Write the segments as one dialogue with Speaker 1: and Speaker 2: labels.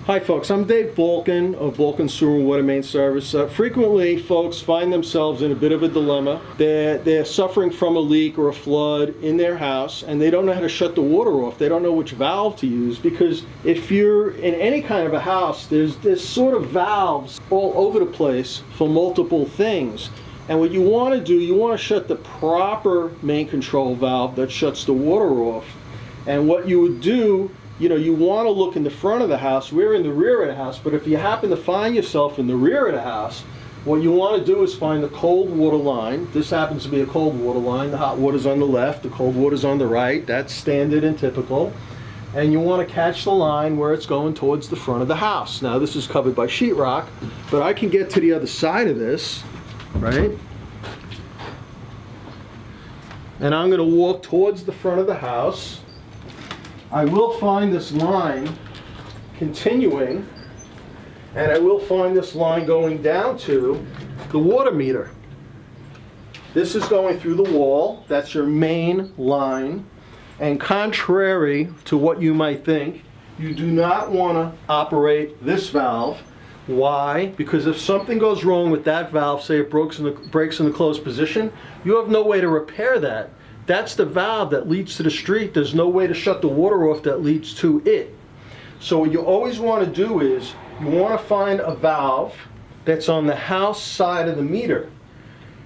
Speaker 1: Hi folks, I'm Dave Balkan of Balkan Sewer and Water Main Service. Frequently folks find themselves in a bit of a dilemma. They're suffering from a leak or a flood in their house and they don't know how to shut the water off. They don't know which valve to use, because if you're in any kind of a house, there's sort of valves all over the place for multiple things. And what you want to do, you want to shut the proper main control valve that shuts the water off. And what you would do, you want to look in the front of the house. We're in the rear of the house, but if you happen to find yourself in the rear of the house, what you want to do is find the cold water line. This happens to be a cold water line. The hot water's on the left, the cold water's on the right. That's standard and typical. And you want to catch the line where it's going towards the front of the house. Now this is covered by sheetrock, but I can get to the other side of this, right? And I'm going to walk towards the front of the house. I will find this line continuing, and I will find this line going down to the water meter. This is going through the wall. That's your main line. And contrary to what you might think, you do not want to operate this valve. Why? Because if something goes wrong with that valve, say it breaks in the closed position, you have no way to repair that. That's the valve that leads to the street. There's no way to shut the water off that leads to it. So what you always want to do is you want to find a valve that's on the house side of the meter.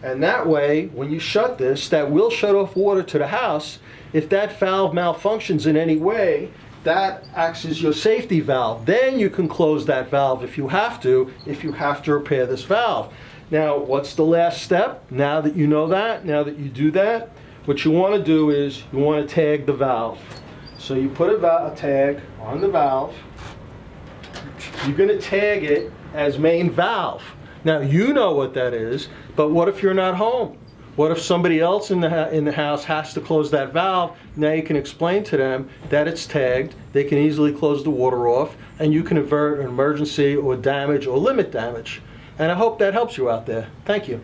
Speaker 1: And that way, when you shut this, that will shut off water to the house. If that valve malfunctions in any way, that acts as your safety valve. Then you can close that valve if you have to repair this valve. Now, what's the last step? Now that you know that, now that you do that, what you want to do is you want to tag the valve. So you put a tag on the valve. You're going to tag it as main valve. Now you know what that is, but what if you're not home? What if somebody else in the house has to close that valve? Now you can explain to them that it's tagged. They can easily close the water off, and you can avert an emergency or damage or limit damage. And I hope that helps you out there. Thank you.